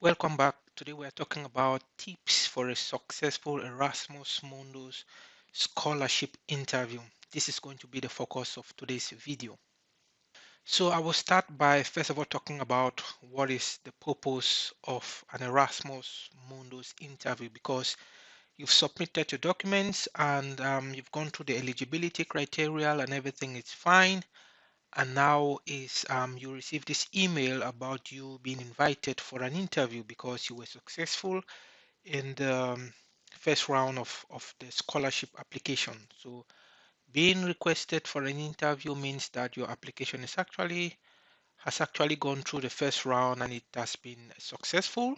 Welcome back. Today we are talking about tips for a successful Erasmus Mundus Scholarship interview. This is going to be the focus of today's video. So I will start by first of all talking about what is the purpose of an Erasmus Mundus interview, because you've submitted your documents and you've gone through the eligibility criteria and everything is fine. And now is you receive this email about you being invited for an interview because you were successful in the first round of the scholarship application. So being requested for an interview means that your application has actually gone through the first round and it has been successful,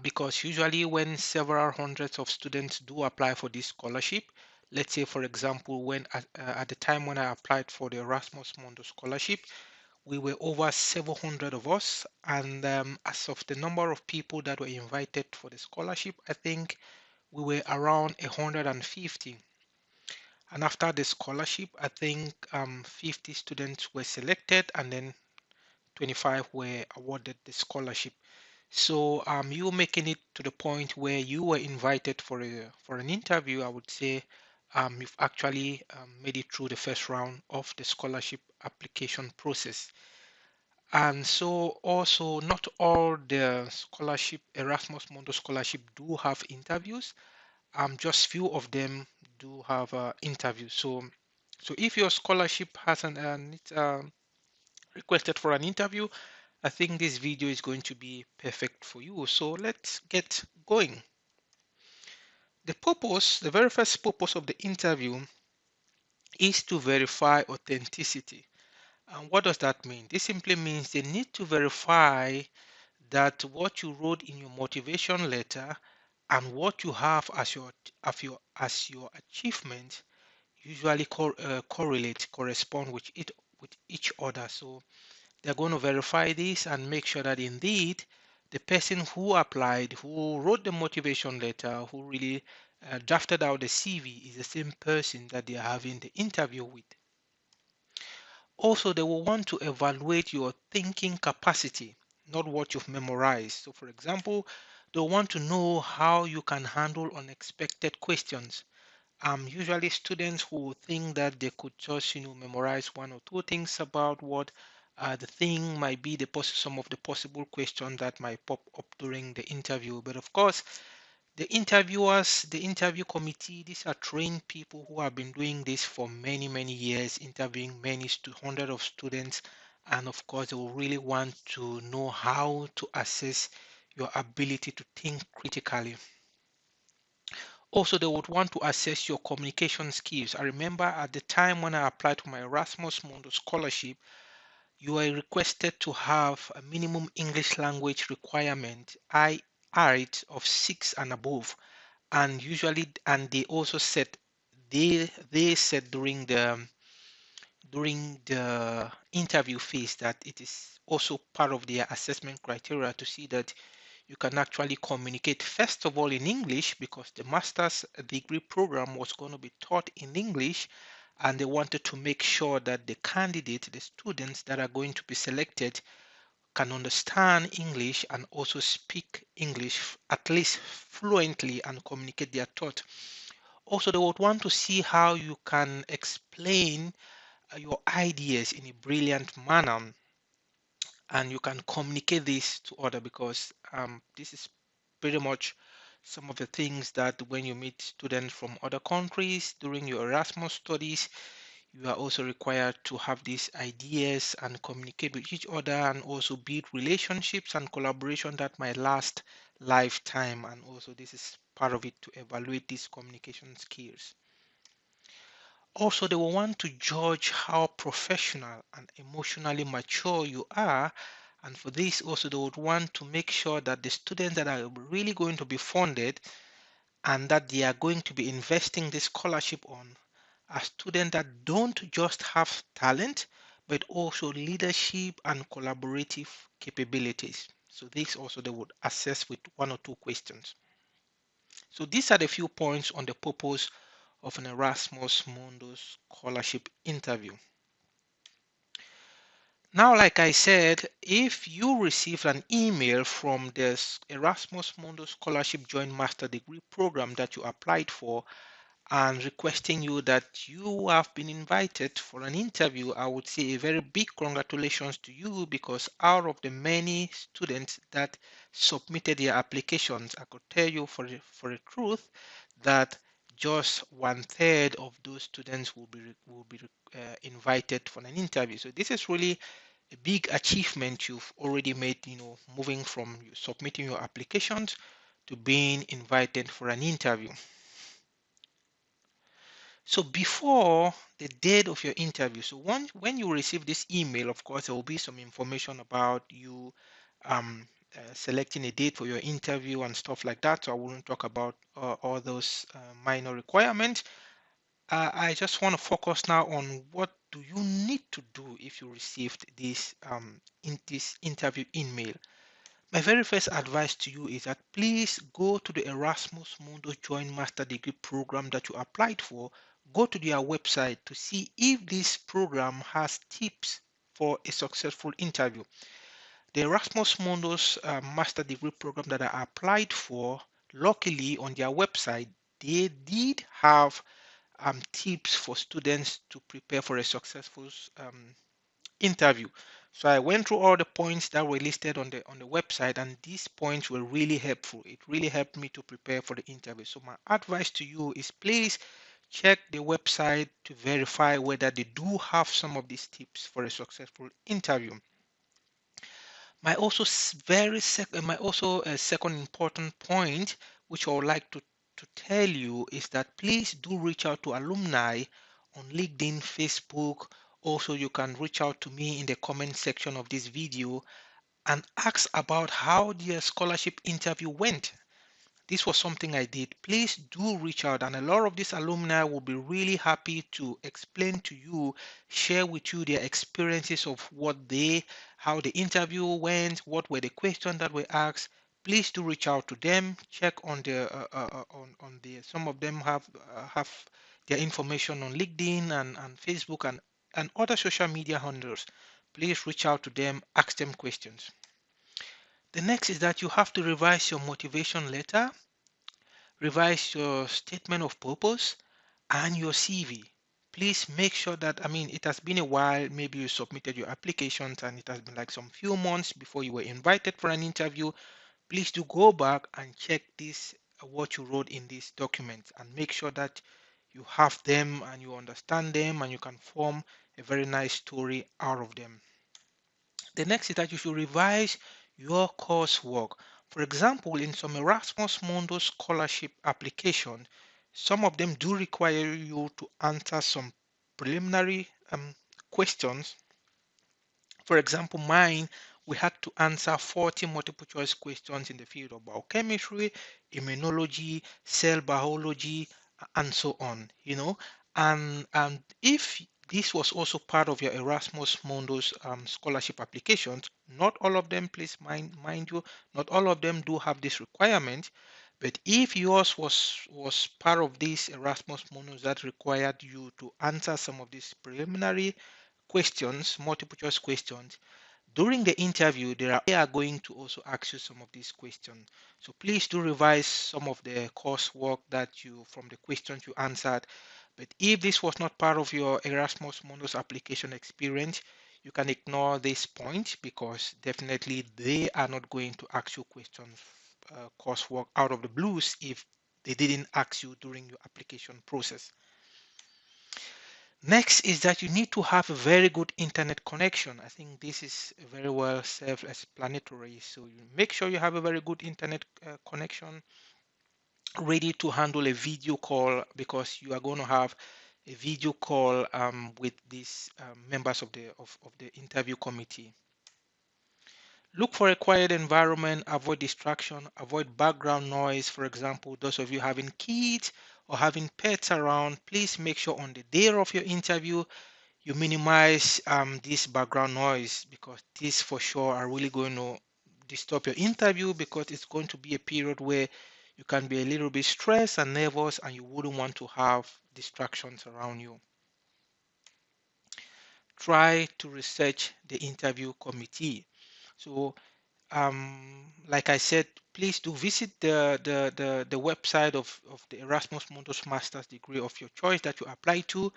because usually when several hundreds of students do apply for this scholarship, let's say for example when at the time when I applied for the Erasmus Mundus Scholarship, we were over 700 of us, and as of the number of people that were invited for the scholarship, I think we were around 150. And after the scholarship, I think 50 students were selected and then 25 were awarded the scholarship. So you making it to the point where you were invited for an interview, I would say you've actually made it through the first round of the scholarship application process. And so also not all the scholarship, Erasmus Mundus scholarship do have interviews. Just few of them do have interviews. So if your scholarship has it's requested for an interview, I think this video is going to be perfect for you. So let's get going. The very first purpose of the interview is to verify authenticity. And what does that mean? This simply means they need to verify that what you wrote in your motivation letter and what you have as your achievement usually correspond with each other. So they're going to verify this and make sure that indeed the person who applied, who wrote the motivation letter, who really drafted out the CV is the same person that they are having the interview with. Also, they will want to evaluate your thinking capacity, not what you've memorized. So, for example, they'll want to know how you can handle unexpected questions. Usually, students who think that they could just, memorize one or two things about what the thing might be, some of the possible questions that might pop up during the interview. But of course, the interviewers, the interview committee, these are trained people who have been doing this for many, many years, interviewing hundreds of students. And of course, they will really want to know how to assess your ability to think critically. Also, they would want to assess your communication skills. I remember at the time when I applied for my Erasmus Mundus scholarship, you are requested to have a minimum English language requirement, IELTS of 6 and above. And they also said they said during the interview phase that it is also part of their assessment criteria to see that you can actually communicate first of all in English, because the master's degree program was going to be taught in English, and they wanted to make sure that the students that are going to be selected can understand English and also speak English at least fluently and communicate their thought. Also, they would want to see how you can explain your ideas in a brilliant manner and you can communicate this to other, because this is pretty much some of the things that when you meet students from other countries during your Erasmus studies, you are also required to have these ideas and communicate with each other and also build relationships and collaboration that might last lifetime. And also this is part of it to evaluate these communication skills. Also, they will want to judge how professional and emotionally mature you are. And for this, also, they would want to make sure that the students that are really going to be funded and that they are going to be investing this scholarship on are students that don't just have talent, but also leadership and collaborative capabilities. So this also they would assess with one or two questions. So these are the few points on the purpose of an Erasmus Mundus scholarship interview. Now, like I said, if you received an email from this Erasmus Mundus Scholarship Joint Master Degree program that you applied for and requesting you that you have been invited for an interview, I would say a very big congratulations to you, because out of the many students that submitted their applications, I could tell you for the truth that just one third of those students will be invited for an interview. So this is really a big achievement you've already made, moving from you submitting your applications to being invited for an interview. So before the date of your interview, so when you receive this email, of course, there will be some information about you selecting a date for your interview and stuff like that. So I wouldn't talk about all those minor requirements. I just want to focus now on what do you need to do if you received this interview email. My very first advice to you is that please go to the Erasmus Mundus Joint Master Degree program that you applied for. Go to their website to see if this program has tips for a successful interview. The Erasmus Mundus Master Degree program that I applied for, luckily on their website, they did have tips for students to prepare for a successful interview. So I went through all the points that were listed on the website, and these points were really helpful. It really helped me to prepare for the interview. So my advice to you is please check the website to verify whether they do have some of these tips for a successful interview. My also a second important point, which I would like to tell you, is that please do reach out to alumni on LinkedIn, Facebook. Also, you can reach out to me in the comment section of this video and ask about how their scholarship interview went. This was something I did. Please do reach out, and a lot of these alumni will be really happy to explain to you, share with you their experiences of how the interview went, what were the questions that were asked. Please do reach out to them. Check on some of them have their information on LinkedIn and Facebook and other social media handles. Please reach out to them, ask them questions. The next is that you have to revise your motivation letter, revise your statement of purpose, and your CV. Please make sure that, it has been a while, maybe you submitted your applications and it has been like some few months before you were invited for an interview. Please do go back and check this, what you wrote in these documents, and make sure that you have them and you understand them and you can form a very nice story out of them. The next is that you should revise your coursework. For example, in some Erasmus Mundus scholarship application, some of them do require you to answer some preliminary questions. For example, mine, we had to answer 40 multiple choice questions in the field of biochemistry, immunology, cell biology, and so on, And if this was also part of your Erasmus Mundus scholarship applications, not all of them, please mind you, not all of them do have this requirement. But if yours was part of this Erasmus Mundus that required you to answer some of these preliminary questions, multiple choice questions, during the interview, they are going to also ask you some of these questions. So please do revise some of the coursework from the questions you answered. But if this was not part of your Erasmus Mundus application experience, you can ignore this point, because definitely they are not going to ask you questions, coursework out of the blues, if they didn't ask you during your application process. Next is that you need to have a very good internet connection. I think this is very well self-explanatory. So you make sure you have a very good internet connection, ready to handle a video call, because you are going to have a video call with these members of the interview committee. Look for a quiet environment, avoid distraction, avoid background noise. For example, those of you having kids or having pets around, please make sure on the day of your interview you minimize this background noise, because this for sure are really going to disturb your interview, because it's going to be a period where you can be a little bit stressed and nervous, and you wouldn't want to have distractions around you. try to research the interview committee. So like I said, please do visit the website of the Erasmus Mundus Master's degree of your choice that you apply to.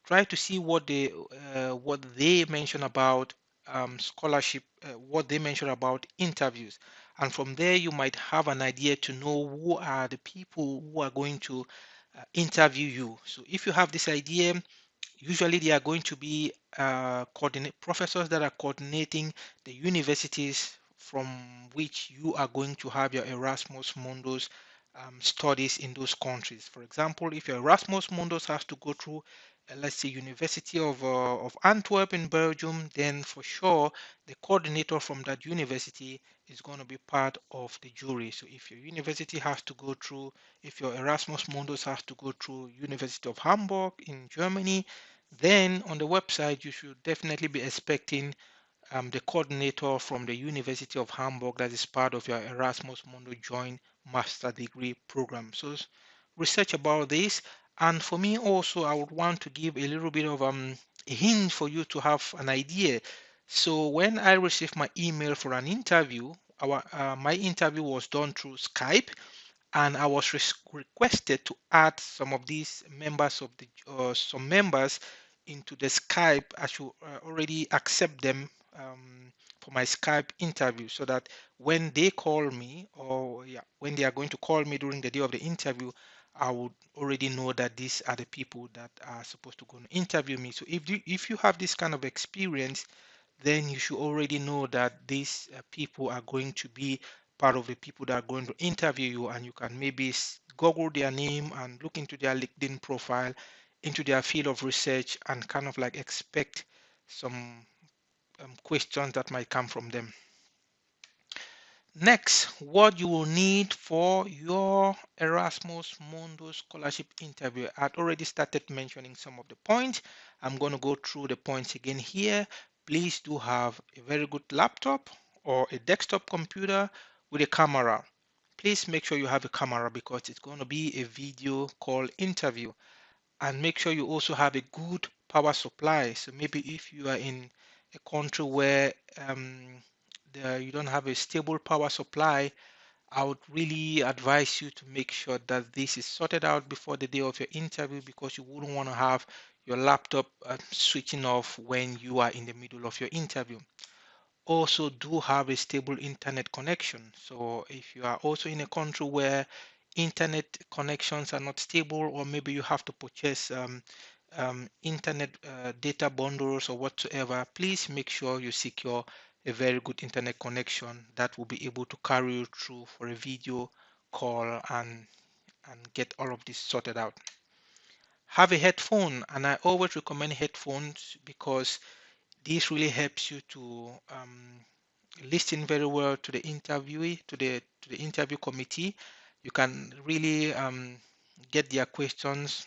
Try to see what they mention about scholarship, what they mention about interviews, and from there you might have an idea to know who are the people who are going to interview you. So if you have this idea, usually they are going to be professors that are coordinating the universities from which you are going to have your Erasmus Mundus studies in those countries. For example, if your Erasmus Mundus has to go through, let's say, University of Antwerp in Belgium, then for sure the coordinator from that university is going to be part of the jury. So if your university has to go through, if your Erasmus Mundus has to go through University of Hamburg in Germany, then on the website, you should definitely be expecting the coordinator from the University of Hamburg that is part of your Erasmus Mundus Joint Master degree program. So research about this. And for me also, I would want to give a little bit of a hint for you to have an idea. So when I received my email for an interview, my interview was done through Skype, and I was requested to add some of these members of the some members into the Skype. I should already accept them for my Skype interview, so that when they call me, or yeah, when they are going to call me during the day of the interview, I would already know that these are the people that are supposed to go and interview me. So if you have this kind of experience, then you should already know that these people are going to be part of the people that are going to interview you, and you can maybe Google their name and look into their LinkedIn profile, into their field of research, and kind of like expect some questions that might come from them. Next, what you will need for your Erasmus Mundus Scholarship interview. I'd already started mentioning some of the points. I'm going to go through the points again here. Please do have a very good laptop or a desktop computer with a camera. Please make sure you have a camera because it's going to be a video call interview. And make sure you also have a good power supply. So maybe if you are in a country where you don't have a stable power supply, I would really advise you to make sure that this is sorted out before the day of your interview, because you wouldn't want to have your laptop switching off when you are in the middle of your interview. Also do have a stable internet connection. So if you are also in a country where internet connections are not stable, or maybe you have to purchase internet data bundles or whatsoever, please make sure you secure a very good internet connection that will be able to carry you through for a video call and get all of this sorted out. Have a headphone, and I always recommend headphones because this really helps you to listen very well to the interviewee, to the interview committee. You can really get their questions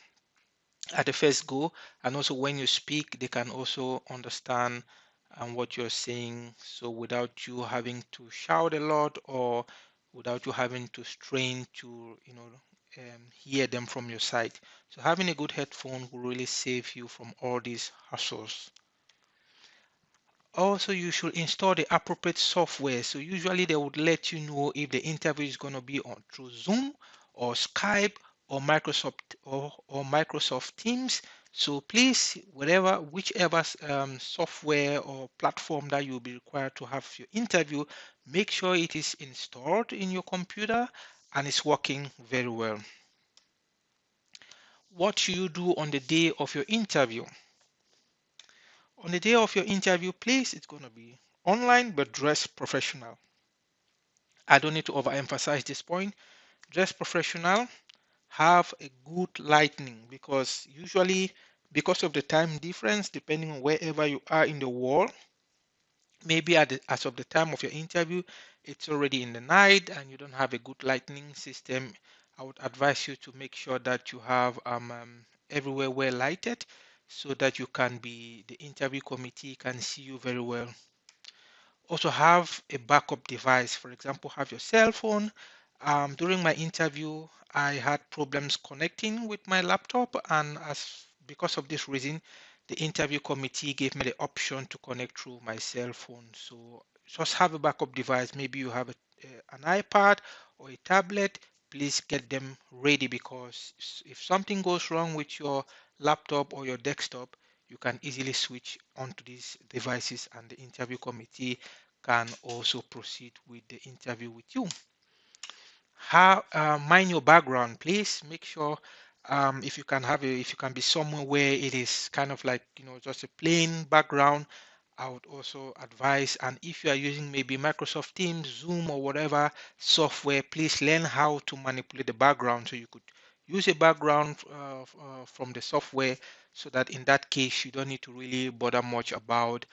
at the first go, and also when you speak, they can also understand what you're saying. So without you having to shout a lot, or without you having to strain to hear them from your side. So having a good headphone will really save you from all these hassles. Also, you should install the appropriate software. So usually they would let you know if the interview is going to be on through Zoom or Skype or Microsoft Teams. So please, whichever software or platform that you'll be required to have your interview, make sure it is installed in your computer and it's working very well. What should you do on the day of your interview? On the day of your interview, please, it's going to be online, but dress professional. I don't need to overemphasize this point. Dress professional, have a good lighting, because usually, because of the time difference, depending on wherever you are in the world, maybe as of the time of your interview, it's already in the night and you don't have a good lighting system. I would advise you to make sure that you have everywhere well lighted, so that the interview committee can see you very well. Also have a backup device. For example, have your cell phone. During my interview, I had problems connecting with my laptop, and because of this reason, the interview committee gave me the option to connect through my cell phone. So just have a backup device. Maybe you have an iPad or a tablet. Please get them ready, because if something goes wrong with your laptop or your desktop, you can easily switch onto these devices and the interview committee can also proceed with the interview with you. How mind your background, please make sure if you can if you can be somewhere where it is kind of like, just a plain background, I would also advise. And if you are using maybe Microsoft Teams, Zoom, or whatever software, please learn how to manipulate the background, so you could use a background from the software, so that in that case you don't need to really bother much about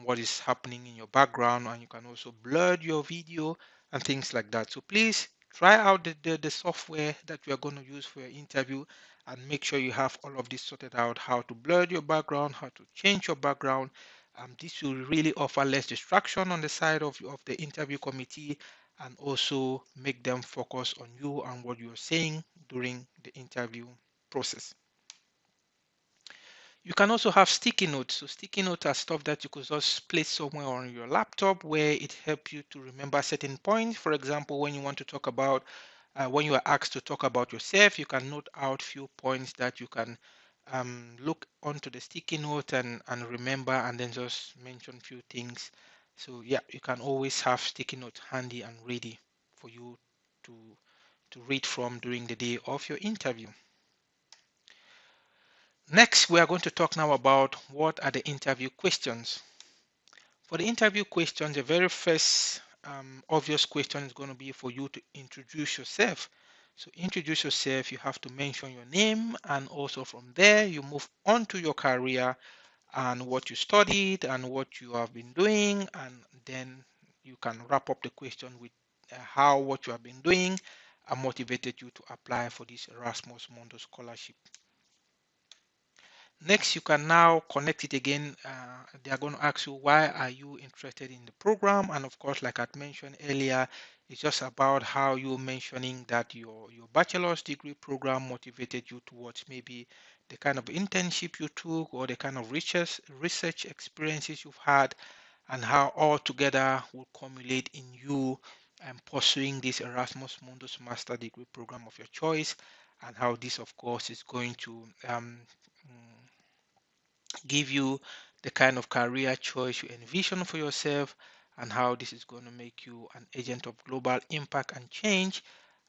what is happening in your background, and you can also blur your video and things like that. So please try out the software that you are going to use for your interview, and make sure you have all of this sorted out: how to blur your background, how to change your background. This will really offer less distraction on the side of the interview committee, and also make them focus on you and what you're saying during the interview process. You can also have sticky notes. So sticky notes are stuff that you could just place somewhere on your laptop, where it helps you to remember certain points. For example, when you want to talk about, when you are asked to talk about yourself, you can note out few points that you can look onto the sticky note and remember, and then just mention few things. So yeah, you can always have sticky notes handy and ready for you to read from during the day of your interview. Next, we are going to talk now about what are the interview questions. For the interview questions, the very first obvious question is going to be for you to introduce yourself. So introduce yourself, you have to mention your name, and also from there you move on to your career and what you studied and what you have been doing, and then you can wrap up the question with how what you have been doing motivated you to apply for this Erasmus Mundus Scholarship. Next, you can now connect it again. They are going to ask you, why are you interested in the program? And of course, like I mentioned earlier, it's just about how you're mentioning that your bachelor's degree program motivated you towards maybe the kind of internship you took, or the kind of research experiences you've had, and how all together will culminate in you pursuing this Erasmus Mundus Master degree program of your choice, and how this, of course, is going to give you the kind of career choice you envision for yourself, and how this is going to make you an agent of global impact and change,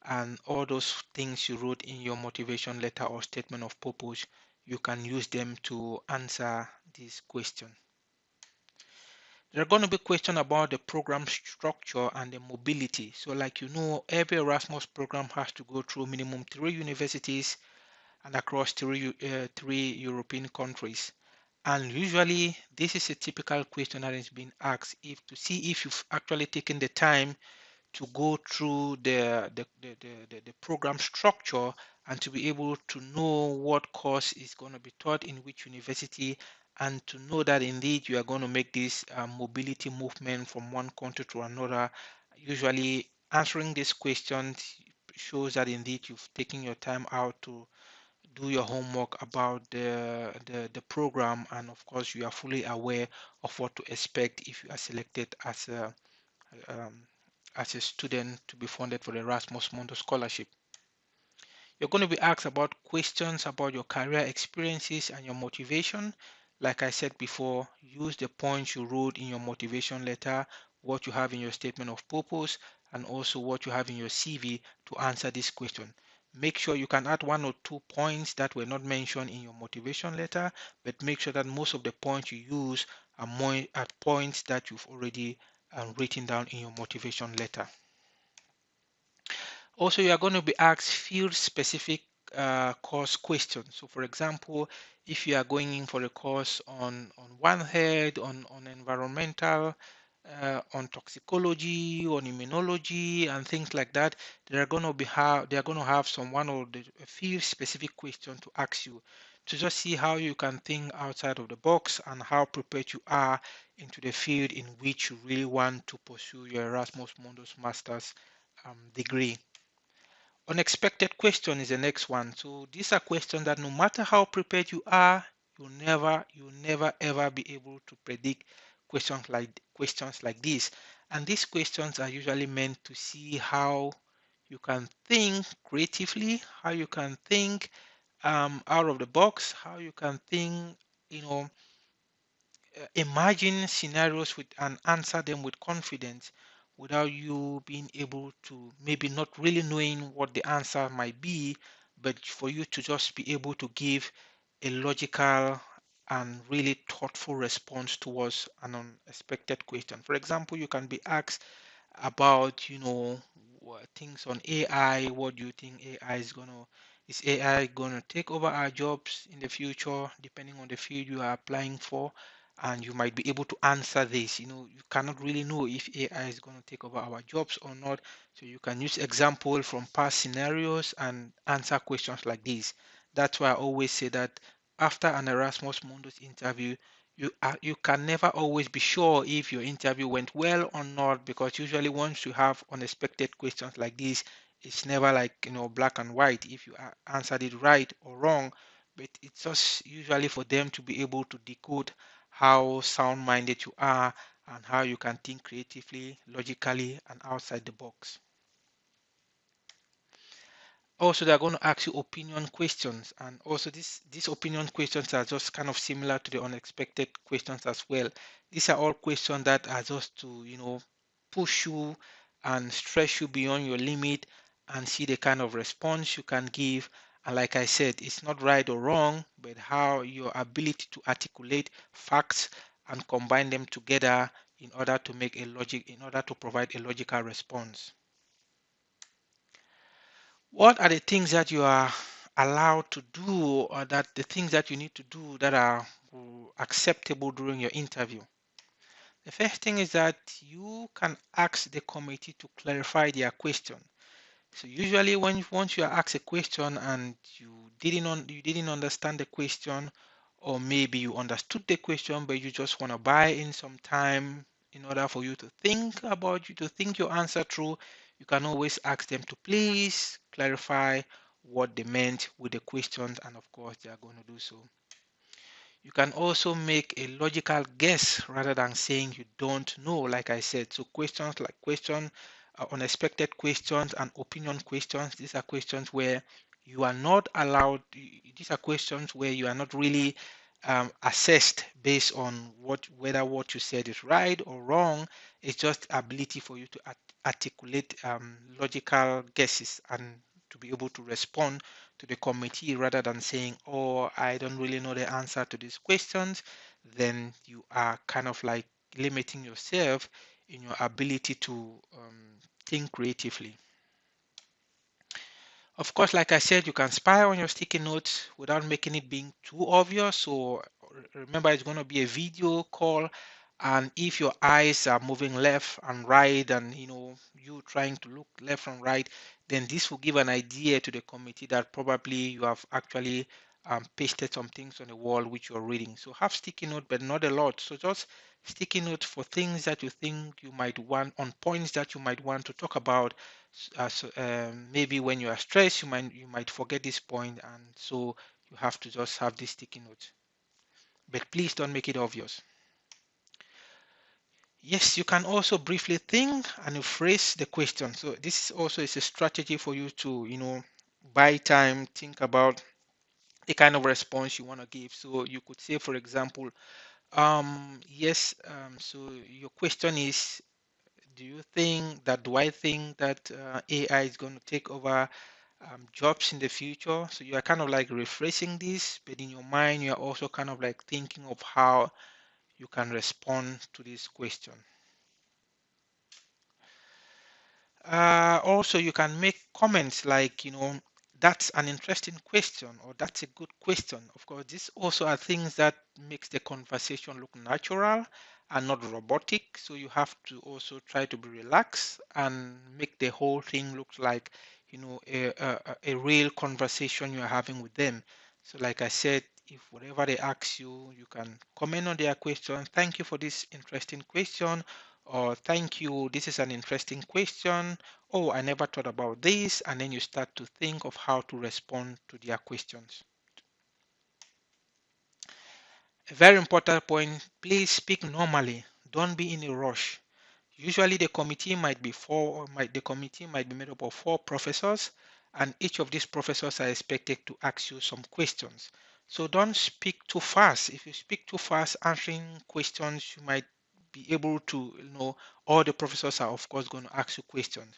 and all those things you wrote in your motivation letter or statement of purpose. You can use them to answer this question. There are going to be questions about the program structure and the mobility. So like every Erasmus program has to go through minimum 3 universities and across three European countries. And usually this is a typical question that is being asked, if to see if you've actually taken the time to go through the program structure, and to be able to know what course is going to be taught in which university, and to know that indeed you are going to make this mobility movement from one country to another. Usually answering these questions shows that indeed you've taken your time out to do your homework about the program, and of course you are fully aware of what to expect if you are selected um, as a student to be funded for the Erasmus Mundus Scholarship. You're going to be asked about questions about your career experiences and your motivation. Like I said before, use the points you wrote in your motivation letter, what you have in your statement of purpose, and also what you have in your CV to answer this question. Make sure you can add 1 or 2 points that were not mentioned in your motivation letter, but make sure that most of the points you use are points that you've already written down in your motivation letter. Also, you are going to be asked field-specific course questions. So, for example, if you are going in for a course on One Health, on environmental, on toxicology, on immunology, and things like that, they are going to have some one or the field-specific question to ask you, to just see how you can think outside of the box, and how prepared you are into the field in which you really want to pursue your Erasmus Mundus Master's degree. Unexpected question is the next one. So these are questions that no matter how prepared you are, you'll never ever be able to predict questions like this. And these questions are usually meant to see how you can think creatively, how you can think out of the box, how you can think, you know, imagine scenarios with and answer them with confidence without you being able to maybe not really knowing what the answer might be, but for you to just be able to give a logical and really thoughtful response towards an unexpected question. For example, you can be asked about, things on AI. What do you think is AI gonna take over our jobs in the future, depending on the field you are applying for? And you might be able to answer this. You cannot really know if AI is going to take over our jobs or not. So you can use example from past scenarios and answer questions like this. That's why I always say that after an Erasmus Mundus interview, you can never always be sure if your interview went well or not, because usually once you have unexpected questions like this, it's never like black and white if you answered it right or wrong, but it's just usually for them to be able to decode how sound-minded you are and how you can think creatively, logically, and outside the box. Also, they're going to ask you opinion questions, and also these opinion questions are just kind of similar to the unexpected questions as well. These are all questions that are just to push you and stretch you beyond your limit and see the kind of response you can give. And like I said, it's not right or wrong, but how your ability to articulate facts and combine them together in order to provide a logical response. What are the things that you are allowed to do, or that the things that you need to do that are acceptable during your interview? The first thing is that you can ask the committee to clarify their question. So usually once you are asked a question and you didn't understand the question, or maybe you understood the question but you just want to buy in some time in order for you to think your answer through, you can always ask them to please clarify what they meant with the questions, and of course they are going to do so. You can also make a logical guess rather than saying you don't know, like I said. So questions like unexpected questions and opinion questions, these are questions where you are not allowed, these are questions where you are not really assessed based on whether what you said is right or wrong. It's just ability for you to articulate logical guesses and to be able to respond to the committee rather than saying, oh, I don't really know the answer to these questions. Then you are kind of like limiting yourself in your ability to think creatively. Of course, like I said, you can spy on your sticky notes without making it being too obvious. So remember, it's going to be a video call, and if your eyes are moving left and right, and you trying to look left and right, then this will give an idea to the committee that probably you have actually pasted some things on the wall which you're reading. So have sticky note, but not a lot. So just sticky note for things that you think you might want, on points that you might want to talk about. Maybe when you are stressed, you might forget this point, and so you have to just have this sticky note. But please don't make it obvious. Yes, you can also briefly think and phrase the question. So this also is a strategy for you to, buy time, think about the kind of response you want to give. So you could say, for example, yes, so your question is, do I think that AI is going to take over jobs in the future? So you are kind of like rephrasing this, but in your mind, you are also kind of like thinking of how you can respond to this question. Also, you can make comments like, that's an interesting question, or that's a good question. Of course, these also are things that makes the conversation look natural and not robotic. So you have to also try to be relaxed and make the whole thing look like, a real conversation you are having with them. So like I said, if whatever they ask you, you can comment on their question. Thank you for this interesting question, or thank you, this is an interesting question. Oh, I never thought about this. And then you start to think of how to respond to their questions. A very important point, please speak normally. Don't be in a rush. Usually the committee might be the committee might be made up of 4 professors, and each of these professors are expected to ask you some questions. So don't speak too fast. If you speak too fast answering questions, you might be able to, all the professors are of course going to ask you questions.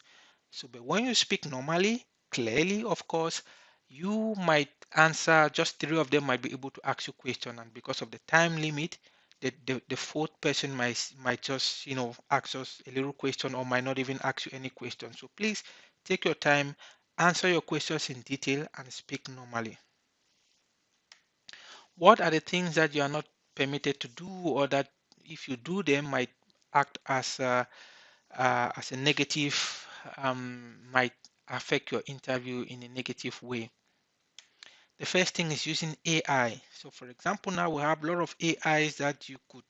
So, but when you speak normally, clearly, of course, you might answer, just 3 of them might be able to ask you question, and because of the time limit, the fourth person might just ask us a little question or might not even ask you any question. So please take your time, answer your questions in detail, and speak normally. What are the things that you are not permitted to do, or that if you do them might act as a negative, might affect your interview in a negative way? The first thing is using AI. So for example, now we have a lot of AIs that you could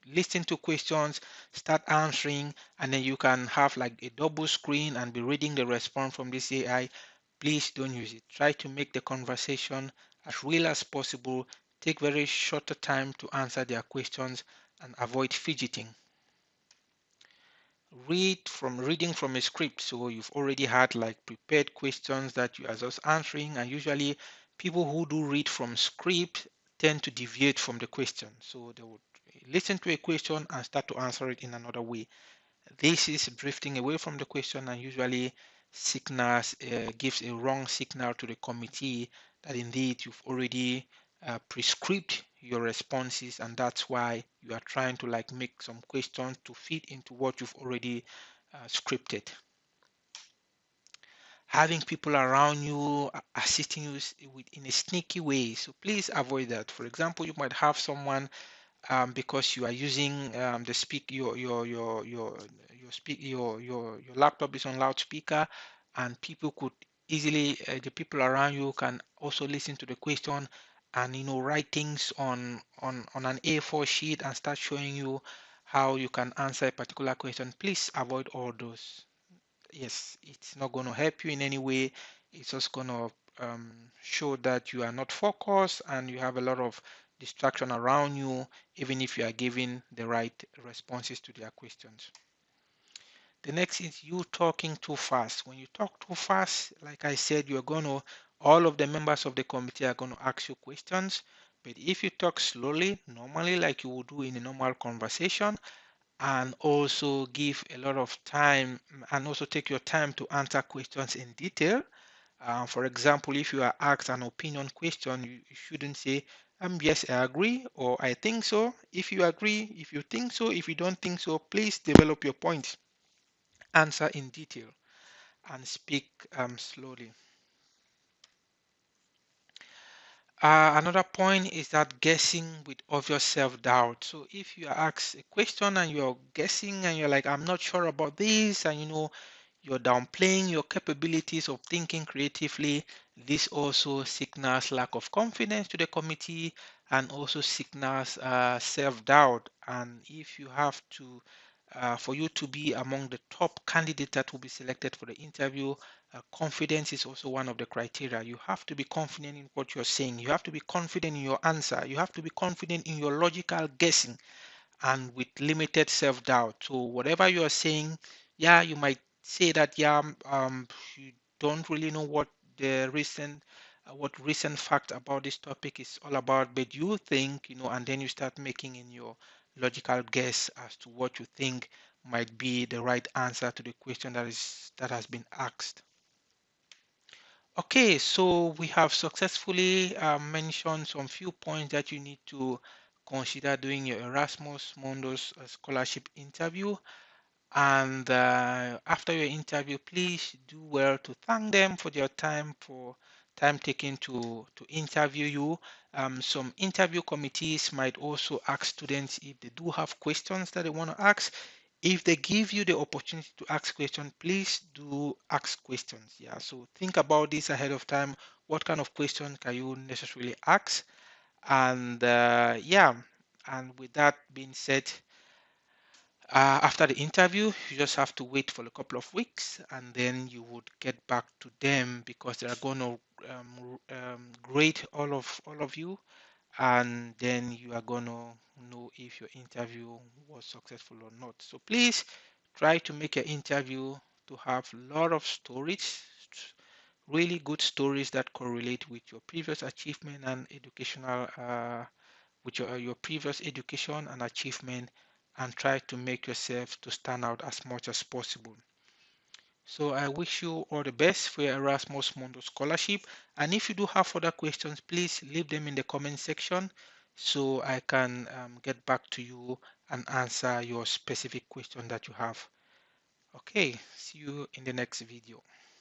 listen to questions, start answering, and then you can have like a double screen and be reading the response from this AI. Please don't use it. Try to make the conversation as real as possible. Take very shorter time to answer their questions and avoid fidgeting. Reading from a script, so you've already had like prepared questions that you are just answering, and usually people who do read from script tend to deviate from the question, so they would listen to a question and start to answer it in another way. This is drifting away from the question and usually signals gives a wrong signal to the committee that indeed you've already prescribed your responses, and that's why you are trying to like make some questions to fit into what you've already scripted. Having people around you assisting you in a sneaky way, so please avoid that. For example, you might have someone, because you are using the speak your laptop is on loudspeaker, and people could easily the people around you can also listen to the question and write things on an A4 sheet and start showing you how you can answer a particular question. Please avoid all those. Yes, it's not going to help you in any way. It's just going to show that you are not focused and you have a lot of distraction around you, even if you are giving the right responses to their questions. The next is you talking too fast. When you talk too fast, like I said, all of the members of the committee are going to ask you questions. But if you talk slowly, normally, like you would do in a normal conversation, and also give a lot of time and also take your time to answer questions in detail. For example, if you are asked an opinion question, you shouldn't say, yes, I agree, or I think so. If you agree, if you think so, if you don't think so, please develop your points, answer in detail, and speak slowly. Another point is that guessing with obvious self-doubt. So if you are asked a question and you're guessing and you're like, I'm not sure about this, and you're downplaying your capabilities of thinking creatively, this also signals lack of confidence to the committee and also signals self-doubt. And if you have to, for you to be among the top candidates that will be selected for the interview, confidence is also one of the criteria. You have to be confident in what you're saying. You have to be confident in your answer. You have to be confident in your logical guessing and with limited self-doubt. So whatever you are saying, yeah, you might say that, yeah, you don't really know what recent fact about this topic is all about, but you think, and then you start making in your logical guess as to what you think might be the right answer to the question that has been asked. Okay, so we have successfully mentioned some few points that you need to consider doing your Erasmus Mundus scholarship interview. And after your interview, please do well to thank them for their time, for time taken to interview you. Some interview committees might also ask students if they do have questions that they want to ask. If they give you the opportunity to ask questions, please do ask questions. Yeah, so think about this ahead of time. What kind of question can you necessarily ask? And yeah, and with that being said, after the interview, you just have to wait for a couple of weeks and then you would get back to them because they are going to grade all of you and then you are going to know if your interview was successful or not. So please try to make your interview to have a lot of stories, really good stories that correlate with your previous achievement and educational, with your previous education and achievement, and try to make yourself to stand out as much as possible. So I wish you all the best for your Erasmus Mundus Scholarship. And if you do have further questions, please leave them in the comment section so I can get back to you and answer your specific question that you have. Okay, see you in the next video.